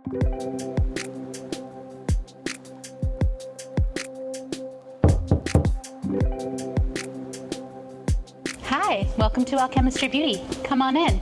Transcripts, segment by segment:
Hi, welcome to Alchemistry Beauty. Come on in.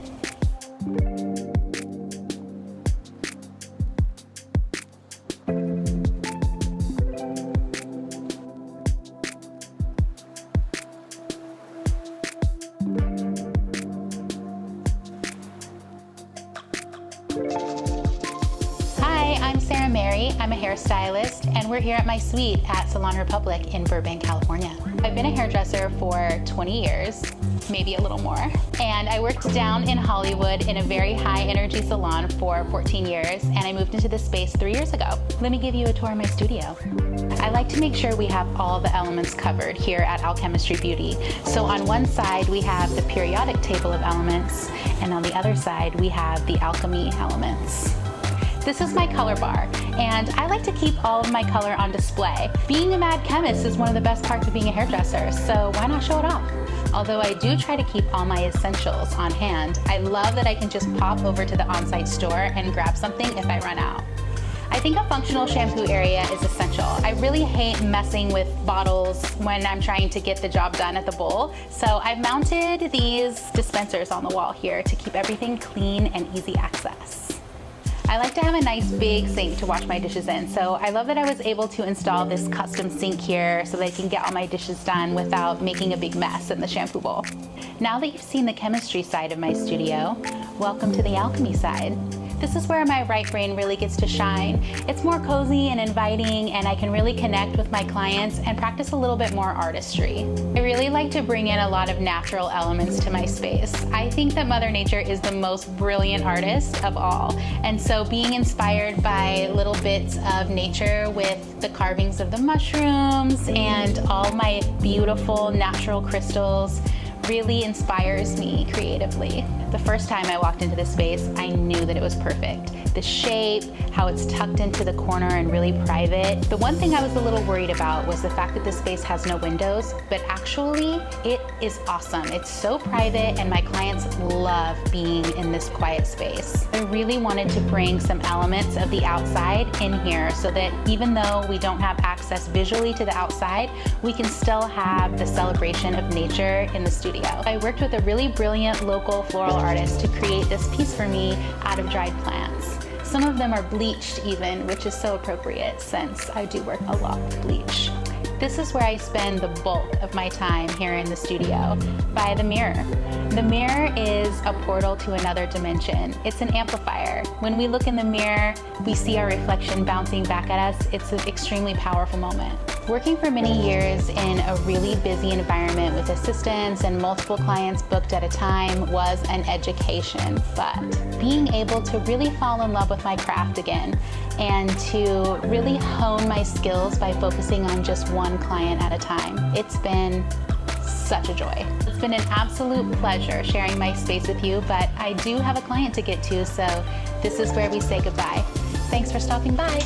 Hi, I'm Merrie. I'm a hairstylist, and we're here at my suite at Salon Republic in Burbank, California. I've been a hairdresser for 20 years, maybe a little more, and I worked down in Hollywood in a very high-energy salon for 14 years, and I moved into this space 3 years ago. Let me give you a tour of my studio. I like to make sure we have all the elements covered here at Alchemistry Beauty. So on one side, we have the periodic table of elements, and on the other side, we have the alchemy elements. This is my color bar, and I like to keep all of my color on display. Being a mad chemist is one of the best parts of being a hairdresser, so why not show it off? Although I do try to keep all my essentials on hand, I love that I can just pop over to the on-site store and grab something if I run out. I think a functional shampoo area is essential. I really hate messing with bottles when I'm trying to get the job done at the bowl, so I've mounted these dispensers on the wall here to keep everything clean and easy access. I like to have a nice big sink to wash my dishes in, so I love that I was able to install this custom sink here so that I can get all my dishes done without making a big mess in the shampoo bowl. Now that you've seen the chemistry side of my studio, welcome to the alchemy side. This is where my right brain really gets to shine. It's more cozy and inviting, and I can really connect with my clients and practice a little bit more artistry. I really like to bring in a lot of natural elements to my space. I think that Mother Nature is the most brilliant artist of all, and so being inspired by little bits of nature with the carvings of the mushrooms and all my beautiful natural crystals really inspires me creatively. The first time I walked into this space, I knew that it was perfect. The shape, how it's tucked into the corner and really private. The one thing I was a little worried about was the fact that this space has no windows, but actually it is awesome. It's so private and my clients love being in this quiet space. I really wanted to bring some elements of the outside in here so that even though we don't have access visually to the outside, we can still have the celebration of nature in the studio. I worked with a really brilliant local floral artist to create this piece for me out of dried plants. Some of them are bleached even, which is so appropriate since I do work a lot with bleach. This is where I spend the bulk of my time here in the studio, by the mirror. The mirror is a portal to another dimension. It's an amplifier. When we look in the mirror, we see our reflection bouncing back at us. It's an extremely powerful moment. Working for many years in a really busy environment with assistants and multiple clients booked at a time was an education, but being able to really fall in love with my craft again and to really hone my skills by focusing on just one client at a time, it's been such a joy. It's been an absolute pleasure sharing my space with you, but I do have a client to get to, so this is where we say goodbye. Thanks for stopping by.